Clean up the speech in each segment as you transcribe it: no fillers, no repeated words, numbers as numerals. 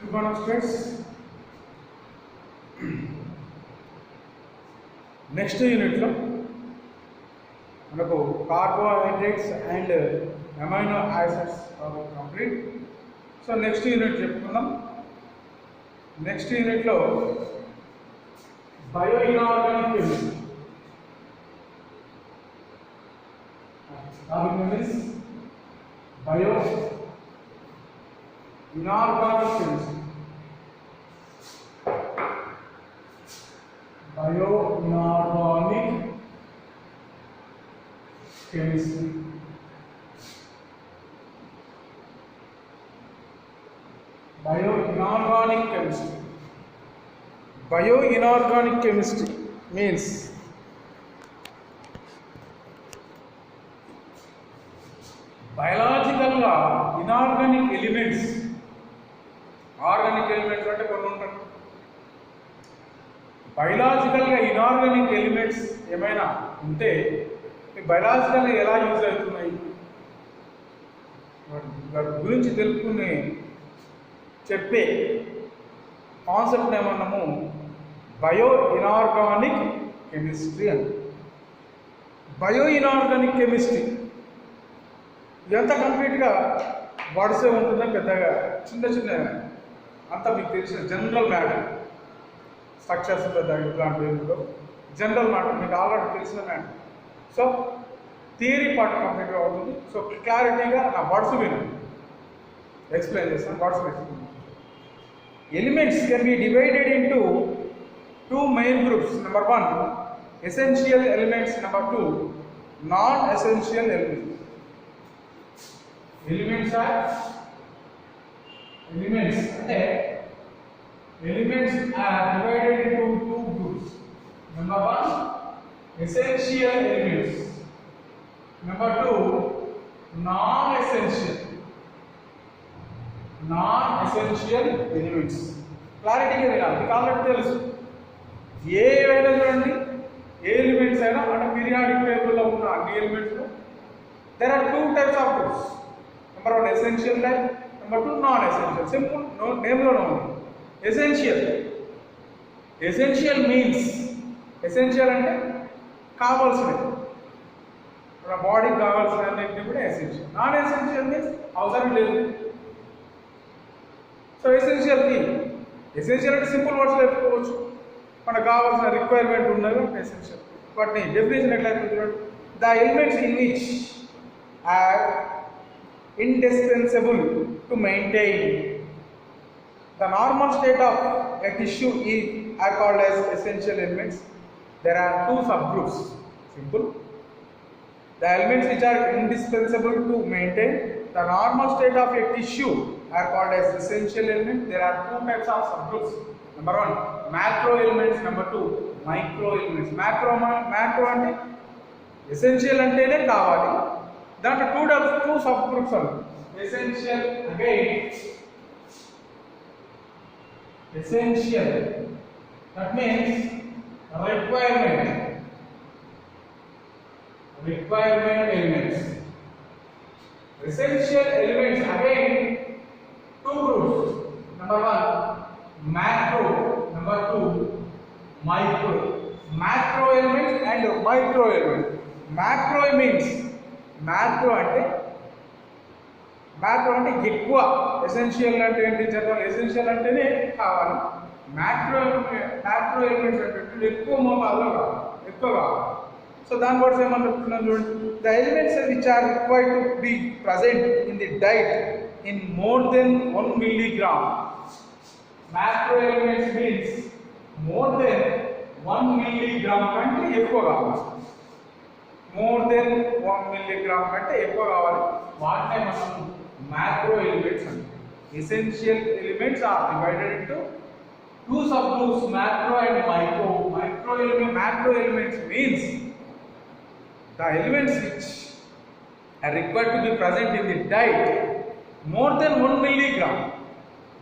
Good morning, students. Next యూనిట్లో మనకు carbohydrates and amino acids complete. So next unit చెప్పుకుందాం. Next యూనిట్లో bio inorganic chemistry bio inorganic chemistry. Bioinorganic chemistry. Bioinorganic chemistry. Bioinorganic chemistry means biological inorganic elements. Organic elements అంటే కొన్ని ఉంటాయి. బయలాజికల్గా inorganic elements ఏమైనా ఉంటే బయలాజికల్గా ఎలా యూజ్ అవుతున్నాయి వాటి గురించి తెలుసుకుని చెప్పే కాన్సెప్ట్ ఏమన్నాము బయో ఇనార్గానిక్ కెమిస్ట్రీ అని. బయో ఇనార్గానిక్ కెమిస్ట్రీ ఇదంతా కంప్లీట్గా వర్డ్సే ఉంటుందా, పెద్దగా చిన్న చిన్న అంతా మీకు తెలిసిన జనరల్ మ్యాటర్, స్ట్రక్చర్స్ పెద్ద ఇట్లాంటివి ఏమిటో జనరల్ మ్యాటర్ మీకు ఆల్రెడీ తెలిసిన మ్యాటర్. సో థియరీ పార్ట్ కంప్లీట్గా అవుతుంది. సో క్లారిటీగా నా వర్డ్స్ విను ఎక్స్ప్లెయిన్ చేస్తాను. Words explain. Elements can be divided into two main groups. Number 1, essential elements. Number 2, non-essential elements. Elements are elements divided into two groups. Number 1, essential elements. Number 2, non-essential elements. Clarity గా వినాలి. మీకు already తెలుసు ఏవైనా చూడండి, ఏ elements అయినా అంటే periodic టేబుల్లో ఉన్న అన్ని ఎలిమెంట్స్లో there are two types of groups. Number 1, essential type. Number 2, non-essential. Simple, name lo ఉంది. Essential means essential అంటే కావాల్సినవి, మన బాడీకి కావాల్సినవి కూడా essential. Non-essential means అవసరం లేదు. సో essential అంటే సింపుల్ వర్డ్స్లో చెప్పుకోవచ్చు, మనకు కావాల్సిన రిక్వైర్మెంట్ ఉన్నవి essential. వాటిని డెఫినేషన్ ఎట్లా చూడండి. The elements in which are indispensable to maintain the normal state of a tissue are called as essential elements. There are two subgroups. Simple. The elements which are indispensable to maintain the normal state of a tissue are called as essential elements. There are two types of subgroups. Number 1, macro elements. Number 2, micro elements. Macro అంటే essential అంటేనే కావాలి. దాంట్లో two subgroups are essential. Again, essential, that means requirement elements. Essential elements, again two groups. Number 1, macro. Number 2, micro. Macro elements and micro elements. Macro means macro అంటే ఎక్కువ. Essential అంటే ఏంటి? General essential అంటేనే కావాలి. Macro elements అంటే ఎక్కువ మోతాదులో కావాలి, ఎక్కువ కావాలి. సో దాని వర్డ్స్ ఏమని చెప్తున్నాను చూడండి. The elements which are required to be present in the diet in more than 1 milligram. Macro elements means more than 1 milligram కంటే ఎక్కువ కావాలి. మోర్ దెన్ 1 milligram కంటే ఎక్కువ కావాలి. వాటినే మనం మ్యాక్రో ఎలిమెంట్స్ అంటాం. Essential elements are divided into two subgroups, macro and micro. Macro elements means the elements which are required to be present in the diet more than 1 milligram.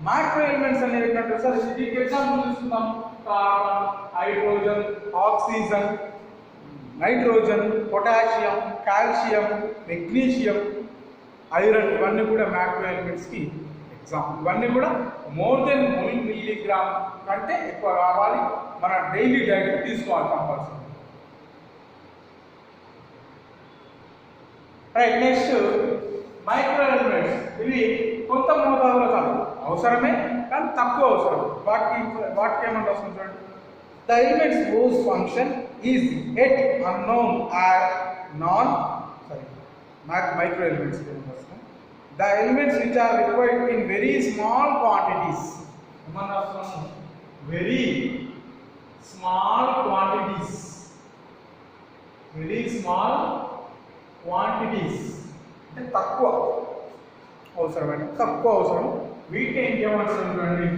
Macro elements అనేవి ఏంటంటే sir దీనికి example తీసుకుందాం. Carbon, hydrogen, oxygen, nitrogen, potassium, calcium, magnesium, iron, ఇవన్నీ కూడా macro ఎలిమెంట్స్కి example ఇవన్నీ కూడా more than 1 milligram కంటే ఎక్కువ కావాలి, మన డైలీ డైట్ తీసుకోవాలి compulsory. Right, next micro elements. ఇవి కొంత మోతాదులో కాదు, అవసరమే కానీ తక్కువ అవసరం. వాటికి ఏమంటే వస్తుంది చూడండి. The elements whose function is yet unknown are non micro elements. The elements which are required in very small quantities, very small quantities, very small quantities అంటే తక్కువ అవసరమైన తక్కువ అవసరం. వీటిని ఇంకేమంటారు?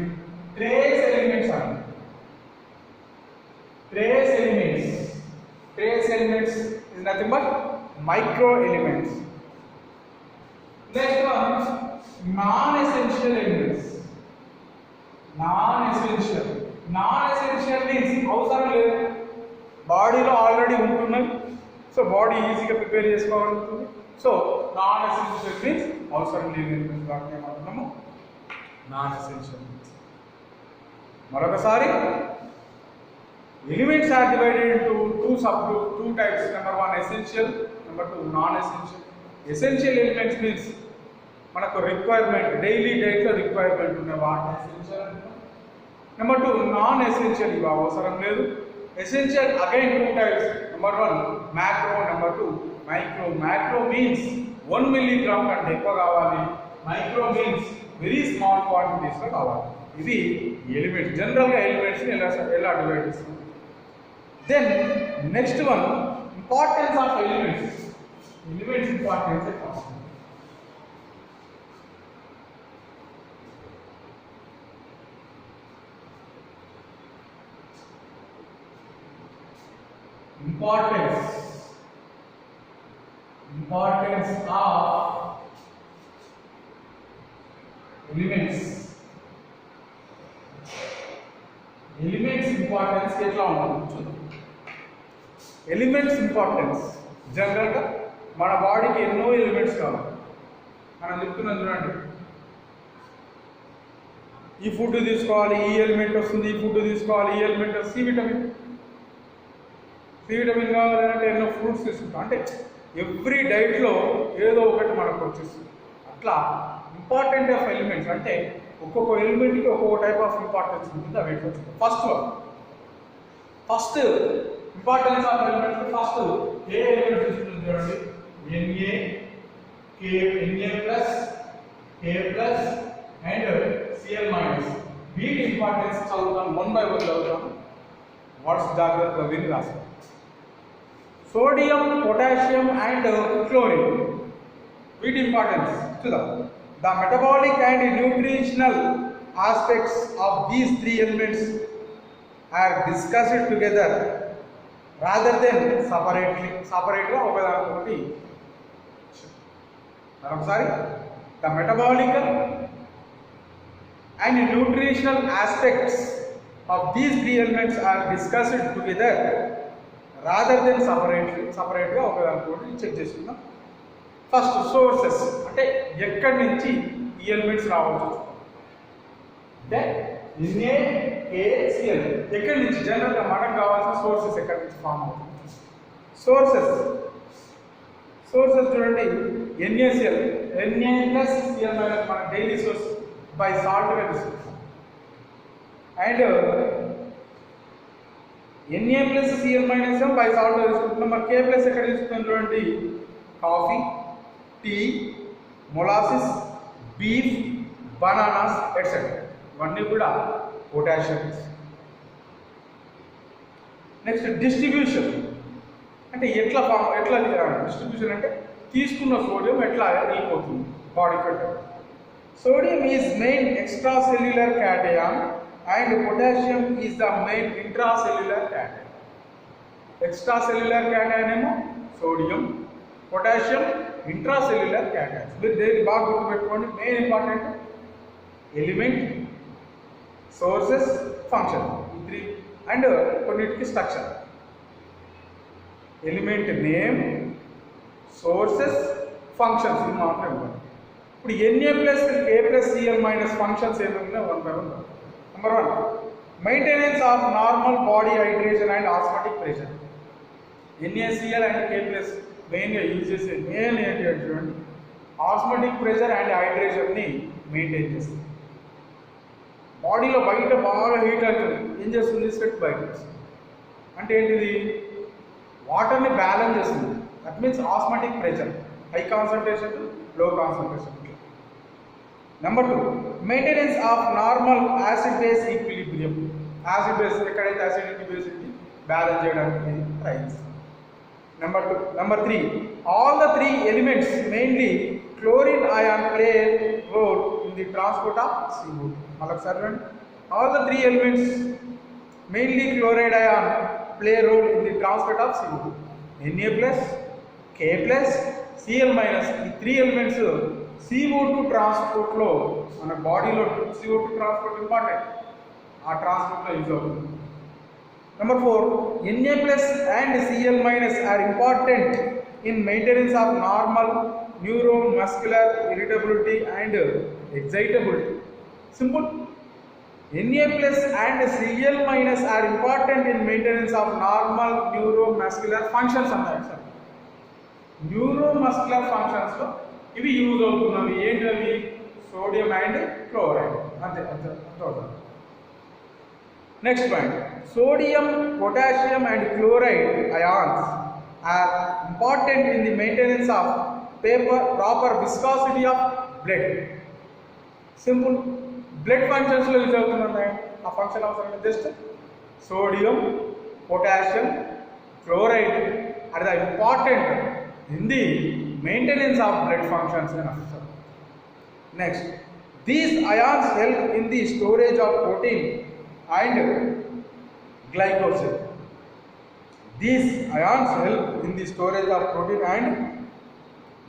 ట్రేస్ ఎలిమెంట్స్ అండి. Trace elements is nothing but micro elements. Next one, non-essential elements. Non-essential means అవసరం లేదు, బాడీలో ఆల్రెడీ ఉంటున్నాయి, సో బాడీ ఈజీగా ప్రిపేర్ చేసుకోగలుగుతుంది. సో నాన్ ఎసెన్షియల్ మీన్స్ అవసరం లేదు. వాటిని ఏమంటున్నాము? Non essential. మరొకసారి, elements are divided into two types. Number 1 essential, number 2 non-essential. Essential elements means మనకు రిక్వైర్మెంట్, డైలీ డైట్లో రిక్వైర్మెంట్ ఉన్న వాటిని ఎసెన్షియల్ అంటున్నాం. నెంబర్ 2 నాన్ ఎసెన్షియల్, ఇవి అవసరం లేదు. Essential again 2 types. Number 1 macro, number 2 micro. Macro means 1 milligram కంటే ఎక్కువ కావాలి, మైక్రో మీన్స్ వెరీ స్మాల్ క్వాంటిటీస్లో కావాలి. ఇది ఎలిమెంట్స్. జనరల్గా ఎలిమెంట్స్ని ఎలా డివైడ్ చేస్తాం. Then next one, importance of elements. Elements importance is awesome. Importance of elements. Elements importance ఎట్లా ఉంటుంది చూద్దాం. ఎలిమెంట్స్ ఇంపార్టెన్స్ జనరల్గా మన బాడీకి ఎన్నో ఎలిమెంట్స్ కావాలి. మనం చెప్తున్నాం చూడండి, ఈ ఫుడ్ తీసుకోవాలి, ఈ ఎలిమెంట్ వస్తుంది, ఈ ఫుడ్ తీసుకోవాలి, ఈ ఎలిమెంట్ సి విటమిన్ కావాలంటే ఎన్నో ఫ్రూట్స్ తీసుకుంటాం. అంటే ఎవ్రీ డైట్లో ఏదో ఒకటి మనకు వచ్చేస్తుంది. అట్లా ఇంపార్టెంట్ ఆఫ్ ఎలిమెంట్స్ అంటే ఒక్కొక్క ఎలిమెంట్కి ఒక్కొక్క టైప్ ఆఫ్ ఇంపార్టెన్స్ ఉంటుంది. అవి వచ్చింది. First importance of elements. First A element తీసుకుంటుంది చూడండి, Na plus K plus and Cl minus. వీటి ఇంపార్టెన్స్ చదువుతాం, 1 by 1 చదువుతాం. వాట్స్ జాగ్రత్తగా విని రాస్తాం. సోడియం, పొటాషియం అండ్ క్లోరిన్, వీటి ఇంపార్టెన్స్ చూద్దాం. The metabolic and nutritional aspects of these 3 elements are discussed together rather than separately ఒకదానికొకటి. మరొకసారి, the metabolical and nutritional aspects of these 3 elements are discussed together rather than separately ఒకదానికొకటి check చేసుకుందాం. First sources అంటే ఎక్కడి నుంచి ఈ elements రావచ్చు అంటే NaCl ఎక్కడి నుంచి జనరల్గా మనకు కావాల్సిన సోర్సెస్ ఎక్కడి నుంచి ఫామ్ అవుతుంది. సోర్సెస్ చూడండి, NaCl, Na plus Cl minus మన డైలీ సోర్స్ బై సాల్ట్గా తీసుకుంటాం. And Na plus Cl minus by సాల్ట్గా తీసుకుంటున్నాం. మరి K ప్లస్ ఎక్కడ తీసుకుంటాం చూడండి, coffee, tea, molasses, beef, bananas etcetera, ఇవన్నీ కూడా పొటాషియం. నెక్స్ట్ డిస్ట్రిబ్యూషన్ అంటే ఎట్లా డిస్ట్రిబ్యూషన్ అంటే తీసుకున్న సోడియం ఎట్లా వెళ్ళిపోతుంది బాడీకి. Sodium is main extra cellular cation and potassium is the main intracellular cation. Extra cellular cation ఏమో సోడియం, పొటాషియం ఇంట్రాసెల్యులర్ క్యాటయాన్స్. మీరు దేనికి బాగా గుర్తుపెట్టుకోండి. Main important element, sources, function, ఈ 3 అండ్ కొన్నిటికి structure. Element name, sources, functions, ఇది మాత్రం ఇవ్వండి. ఇప్పుడు Na plus K plus Cl minus functions ఏమున్నాయి 1 by 1. Number 1, maintenance of normal body hydration and osmotic pressure. NaCl and K plus మెయిన్గా use చేసే main ఏంటి అంటే చూడండి, ఆస్మాటిక్ ప్రెషర్ అండ్ హైడ్రేషన్ని మెయింటైన్ చేస్తుంది. బాడీలో బయట బాగా హీట్ అవుతుంది, ఏం చేస్తుంది, స్వెట్ బయట వస్తుంది. అంటే ఏంటిది, వాటర్ని బ్యాలెన్స్ చేస్తుంది. That means osmotic pressure, high concentration to లో concentration. Number 2, maintenance of normal acid base equilibrium. Acid base ఎక్కడైతే యాసిడిటీ బేస్ ఉంది బ్యాలెన్స్ చేయడానికి ట్రై చేస్తాం. Number 3, all the 3 elements mainly chlorine ion play role in the transport of CO2. మళ్ళొకసారి చూడండి, all the 3 elements mainly chloride ion play role in the transport of CO2. Na plus, K plus, Cl minus, ఈ 3 elements CO2 transport లో మన బాడీలో CO2 transport important, ఆ transport లో use అవుతుంది. Number 4, Na plus and Cl minus are important in maintenance of normal neuromuscular irritability and excitability. Simple. Na plus and Cl minus are important in maintenance of normal neuromuscular functions అన్నారు sir. Neuromuscular functions లో ఇవి use అవుతున్నవి. ఏంటవి, sodium and chloride. అంతే అంతే అవుతుంది. Next point, sodium, potassium and chloride ions are important in the maintenance of proper viscosity of blood. Simple. Blood functions లో use అవుతున్నాయి. ఆ ఫంక్షన్ అవసరం just sodium, potassium, chloride are the important in the maintenance of blood functions and officer. Next, these ions help in the storage of protein and glycogen. These ions help in the storage of protein and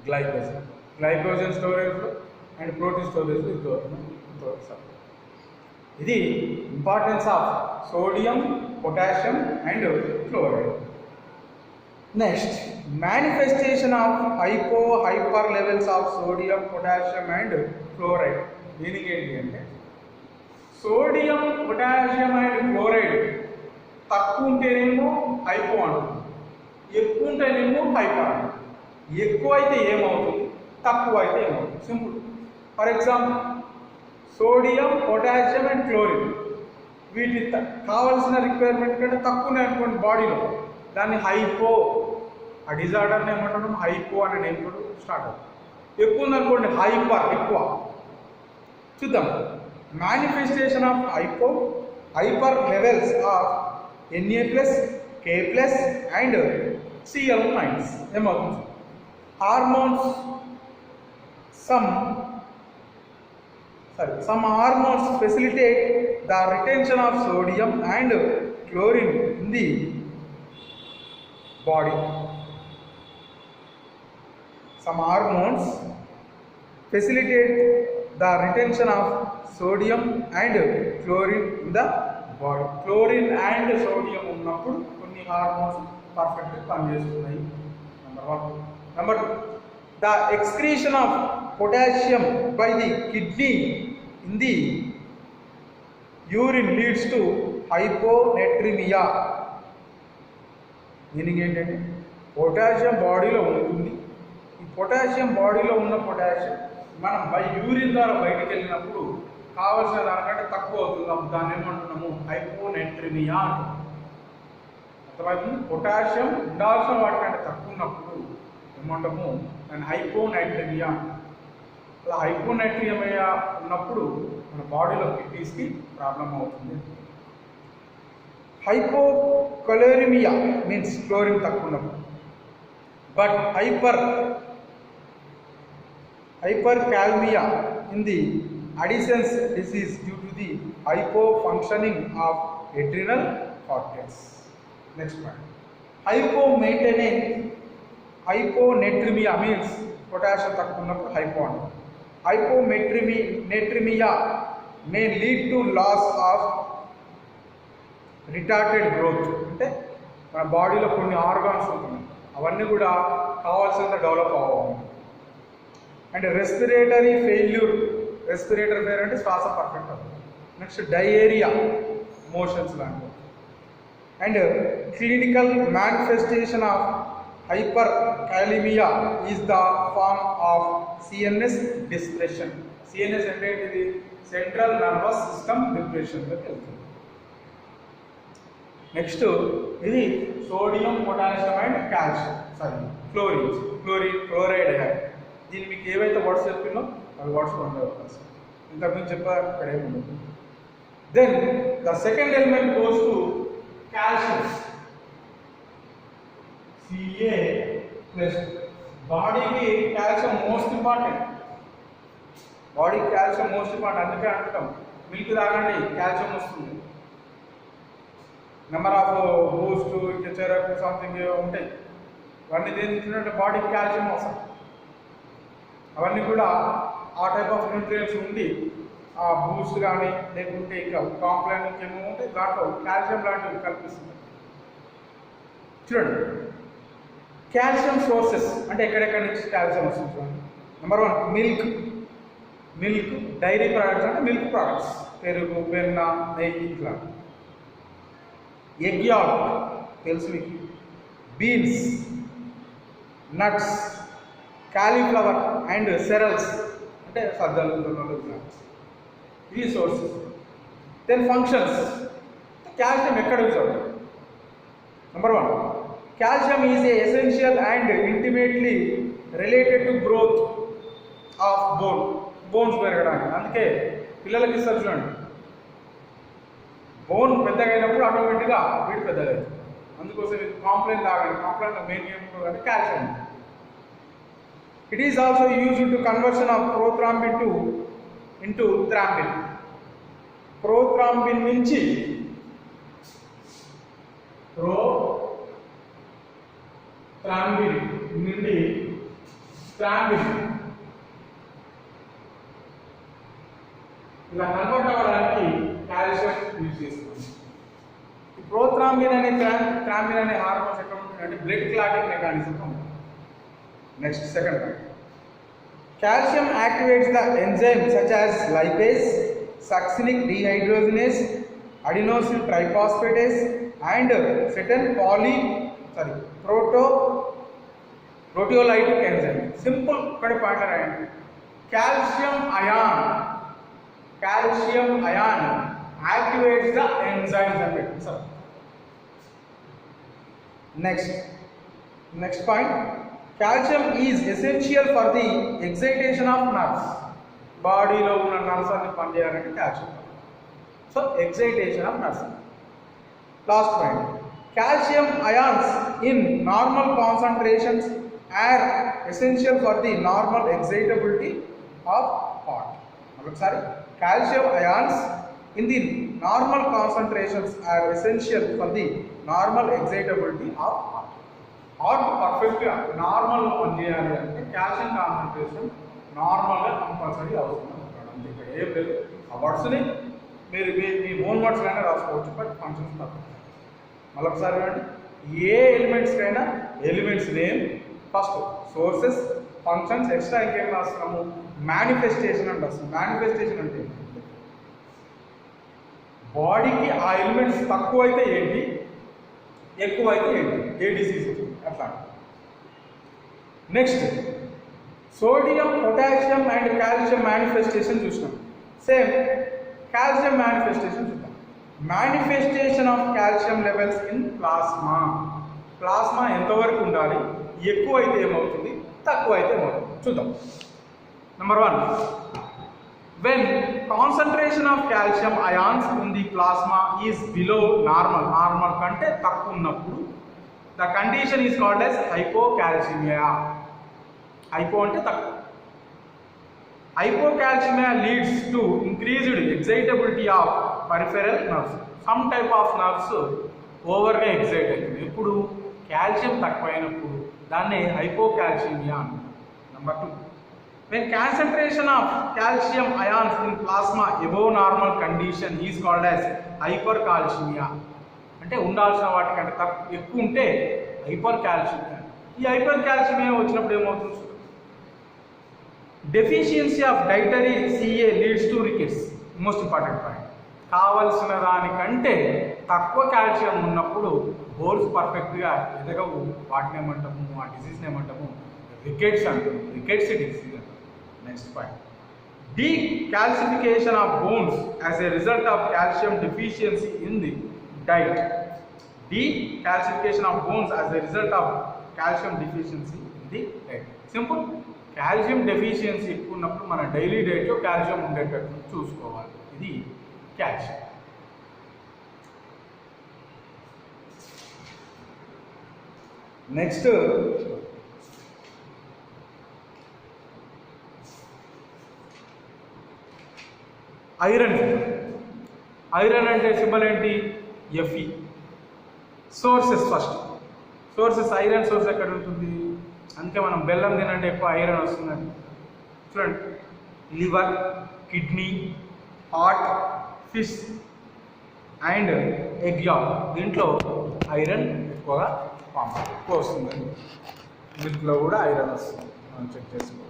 glycogen. Glycogen storage and protein storage is ఇది importance of sodium, potassium and chloride. Next, manifestation of hyper levels of sodium, potassium and chloride. Meaning ఏంటి అంటే, sodium, potassium and chloride తక్కువ ఉంటేనేమో hypo అంటుంది, ఎక్కువ ఉంటేనేమో hyper అంటుంది. ఎక్కువ అయితే ఏమవుతుంది, తక్కువ అయితే ఏమవుతుంది. Simple. For example, sodium, potassium and chlorine వీటి కావాల్సిన రిక్వైర్మెంట్ కంటే తక్కువనే అనుకోండి బాడీలో, దాన్ని హైపో, ఆ డిజార్డర్ని ఏమంటున్నాం హైపో అనే నేమ్ కూడా స్టార్ట్ అవుతుంది. ఎక్కువ ఉందనుకోండి హైపర్, ఎక్కువ. చూద్దాం, manifestation of hyper levels of Na plus, K plus and Cl minus ఏమవుతుంది, hormones some hormones facilitate the retention of sodium and chlorine in the body. Some hormones facilitate the retention of sodium and chlorine in the body. Chlorine and sodium ఉన్నప్పుడు కొన్ని hormones పర్ఫెక్ట్గా పనిచేస్తున్నాయి. Number 2, the excretion of potassium by the kidney in the urine leads to hyponatremia. Meaning ఏంటంటే, potassium బాడీలో ఉంటుంది. ఈ potassium బాడీలో ఉన్న పొటాషియం మనం యూరిన్ ద్వారా బయటికి వెళ్ళినప్పుడు కావాల్సిన దానికంటే తక్కువ అవుతుంది. అప్పుడు దాన్ని ఏమంటున్నాము, హైపోనెట్రిమియా అంటున్నాము. అర్థమవుతుంది. పొటాషియం ఉండాల్సిన వాటికంటే తక్కువ ఉన్నప్పుడు ఏమంటాము, దాన్ని హైపోనైట్రిమియా. అలా హైపోనైట్రిమియా ఉన్నప్పుడు మన బాడీలో కిడ్నీస్కి ప్రాబ్లం అవుతుంది. హైపోకొలోరిమియా మీన్స్ క్లోరిన్ తక్కువ ఉన్నప్పుడు. But hyperkalemia in the Addison's disease due to the hypofunctioning of adrenal cortex. Next one, hyponatremia means potassium తక్కువ ఉన్నప్పుడు hypo. Hyponatremia may lead to loss of retarded growth. అంటే మన బాడీలో కొన్ని ఆర్గాన్స్ ఉంటున్నాయి, అవన్నీ కూడా కావాల్సినంత డెవలప్ అవ్వాలి. అండ్ రెస్పిరేటరీ ఫెయిల్యూర్ అంటే శ్వాస పర్ఫెక్ట్ అవుతుంది. నెక్స్ట్ డయేరియా మోషన్స్ లాంటివి. And clinical manifestation of hyperkalemia is the form of CNS depression. CNS అంటే ఏంటిది? సెంట్రల్ నర్వస్ సిస్టమ్ డిప్రెషన్లోకి వెళ్తుంది. నెక్స్ట్ ఇది sodium, potassium and calcium, chloride ion. దీన్ని మీకు ఏవైతే వర్డ్స్ చెప్పినో అవి వర్డ్స్ ఉండవు, ఇంతకుముందు చెప్పారు, ఇక్కడ ఏమి ఉండదు. Then the second element goes to calcium, Ca+. బాడీకి కాల్షియం మోస్ట్ ఇంపార్టెంట్. అందుకే అంటాం మిల్క్ తాగండి కాల్షియం వస్తుంది. నెంబర్ ఆఫ్ బూస్ట్, ఇంకా చెరకు, సంథింగ్ ఉంటాయి, అవన్నీ తింటున్నట్టు బాడీకి కాల్షియం అవసరం. అవన్నీ కూడా ఆ టైప్ ఆఫ్ న్యూట్రియంట్స్ ఉండి ఆ బూస్ట్ కానీ లేకుంటే ఇంకా కాంప్లైన్ ఇంకేమో ఉంటే దాంట్లో కాల్షియం లాంటివి కల్పిస్తుంది. చూడండి కాల్షియం సోర్సెస్ అంటే ఎక్కడెక్కడి నుంచి కాల్షియం వస్తుంది చూడండి. నెంబర్ 1 మిల్క్, డైరీ ప్రొడక్ట్స్ అంటే మిల్క్ ప్రొడక్ట్స్, పెరుగు, వెన్న, నెయ్యి ఇట్లా. ఎగ్ యాక్ తెలుసు మీకు. Beans, nuts, cauliflower and cereals అంటే సజ్జలు, జొన్నలు ఇట్లా. ఇవి సోర్సెస్. దెన్ ఫంక్షన్స్, కాల్షియం ఎక్కడ యూజ్ అవుతుంది? Number 1 calcium is a essential and intimately related to growth of bones పెరగడానికి. అందుకే పిల్లలకి ఇస్తారు చూడండి, బోన్ పెద్దగా అయినప్పుడు ఆటోమేటిక్గా వీడు పెద్దగా అవుతుంది. అందుకోసం ఇది కాంప్లైన్ తాగండి. కాంప్లైన్లో మెయిన్ ఏం అంటే calcium. It is also used to conversion of prothrombin into thrombin. Prothrombin నుంచి నుండి థ్రాంబిన్ ఇలా కన్వర్ట్ అవ్వడానికి కాల్షియం యూజ్ చేస్తుంది. ఈ ప్రోథ్రాంబిన్ అనే థ్రాంబిన్ అనే హార్మోన్స్ ఎక్కడ ఉంటుంది అంటే బ్లడ్ క్లాటింగ్ మెకానిజం ఉంటుంది. Next second point, calcium activates the enzyme such as lipase, succinic dehydrogenase, adenosine triphosphatase and certain proteolytic enzyme. Simple ఒకటి పాయింట్ రాయండి, calcium ion activates the enzymes అని పెట్టి sir. Next point, calcium is essential for the excitation of nerves. బాడీలో ఉన్న nerves అన్ని పనిచేయాలంటే calcium. So excitation of nerves. Last point, calcium ions in normal concentrations are essential for the normal excitability of heart. ఒకసారి, calcium ions in the normal concentrations are essential for the normal excitability of heart. Heart పర్ఫెక్ట్గా నార్మల్గా పనిచేయాలి అంటే calcium concentration నార్మల్గా compulsory అవసరం. అంతే, ఇక్కడ ఏం లేదు. ఆ వర్డ్స్ని మీరు మీ ఓన్ వర్డ్స్ అయినా రాసుకోవచ్చు, బట్ ఫంక్షన్స్ తప్ప. మళ్ళొకసారి అంటే ఏ ఎలిమెంట్స్కైనా elements name first, sources, functions, extra ఇంకేం రాస్తున్నాము, మేనిఫెస్టేషన్ అంటే వస్తుంది. మేనిఫెస్టేషన్ అంటే బాడీకి ఆ ఎలిమెంట్స్ తక్కువ అయితే ఏంటి, ఎక్కువ అయితే ఏంటి, ఏ డిసీజ్ అట్లా. Next sodium, potassium and calcium manifestation చూసినాం. సేమ్ కాల్షియం మేనిఫెస్టేషన్ చూద్దాం. Manifestation of calcium levels in plasma ఎంతవరకు ఉండాలి, ఎక్కువ అయితే ఏమవుతుంది, తక్కువ అయితే ఏమవుతుంది చూద్దాం. Number 1, when concentration of calcium ions in the plasma is below normal కంటే తక్కువ ఉన్నప్పుడు the condition is called as hypocalcemia. hypo అంటే తక్కువ. hypocalcemia leads to increased excitability of peripheral nerves. some type of nerves ఓవర్గా excite అవుతుంది. ఎప్పుడు calcium తక్కువైనప్పుడు దాన్ని hypocalcaemia అంటారు. Number 2, when concentration of calcium ions in plasma above normal condition is called as hypercalcemia. అంటే ఉండాల్సిన వాటికంటే ఎక్కువ ఉంటే హైపర్ కాల్షిమియా. ఈ హైపర్ కాల్షిమియా వచ్చినప్పుడు ఏమవుతుంది, deficiency of dietary CA leads to rickets. Most important point. కావలసిన దానికంటే తక్కువ కాల్షియం ఉన్నప్పుడు బోన్స్ పర్ఫెక్ట్గా ఎదగవు. వాటిని ఏమంటాము, ఆ డిసీజ్ని ఏమంటాము, రికెట్స్ అంటాము. రికెట్స్ డిసీజ్ అంటాము. Next point, decalcification of bones as a result of calcium deficiency in the diet. Decalcification of bones as a result of calcium deficiency in the diet. Simple. Calcium deficiency ఎక్కువ ఉన్నప్పుడు మన daily డైట్లో calcium ఉండేటట్టు చూసుకోవాలి. ఇది calcium. Next iron. Iron అంటే symbol ఏంటి? F E. Sources first. Sources, iron source ఎక్కడ ఉంటుంది? అందుకే మనం బెల్లం తినంటే ఎక్కువ ఐరన్ వస్తుందని. చూడండి, liver, kidney, heart, fish and egg yolk, దీంట్లో ఐరన్ ఎక్కువగా ఎక్కువ వస్తుందండి. మిల్క్లో కూడా ఐరన్ వస్తుంది, మనం చెక్ చేసుకోవాలి.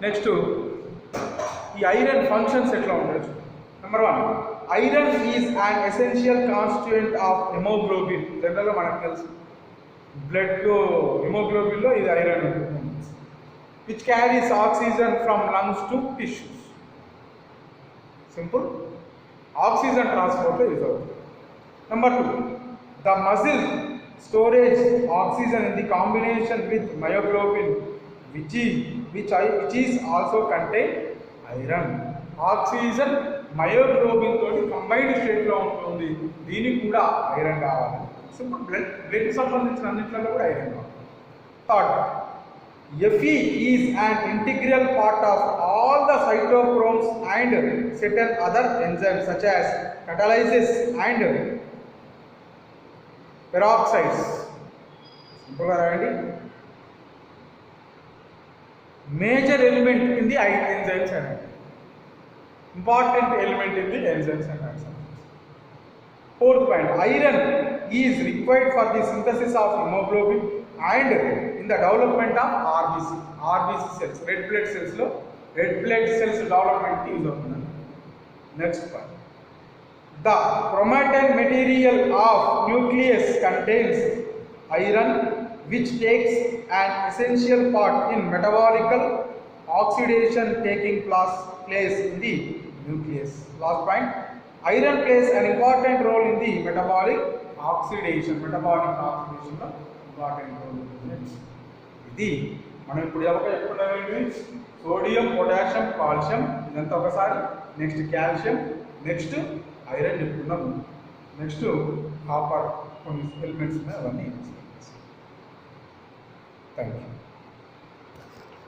నెక్స్ట్ ఈ ఐరన్ ఫంక్షన్స్ ఎట్లా ఉండొచ్చు? Number 1, iron is an essential constituent of haemoglobin. జనరల్గా మనకు తెలుసు, బ్లడ్లో హిమోగ్లోబిన్లో ఇది ఐరన్ ఉంటుంది, which carries oxygen from lungs to tissues. Simple, oxygen ట్రాన్స్పోర్ట్లో యూజ్ అవుతుంది. Number 2, the muscle storage oxygen in the combination with myoglobin which is also contain iron. Oxygen myoglobin తోటి కంబైన్డ్ స్టేట్లో ఉంటుంది, దీనికి కూడా ఐరన్ కావాలి. సింపుల్, బ్లడ్కి సంబంధించిన అన్నింటిలో కూడా ఐరన్ కావాలి. Third, Fe is an integral part of all the cytochromes and certain other enzymes such as catalysis and peroxides. సింపుల్గా రాయండి. Major element in the enzymes and important element in the enzymes and enzymes. Fourth point, iron is required for the synthesis of haemoglobin and in the development of RBC cells. Red blood సెల్స్లో red blood cells డెవలప్మెంట్కి use అవుతుంది. Next point, the chromatin material of nucleus contains iron which takes an essential part in metabolical oxidation taking place in the nucleus. Last point, iron plays an important role in the metabolic oxidation లో important role ఉంటుంది. ఇది మనం ఇప్పుడు చెప్పుకున్నామండి, sodium, potassium, calcium, ఇదంతా ఒకసారి. Next calcium, next iron చెప్పుకున్నాం, next copper, కొన్ని elements ఉన్నాయి, అవన్నీ. Thank you.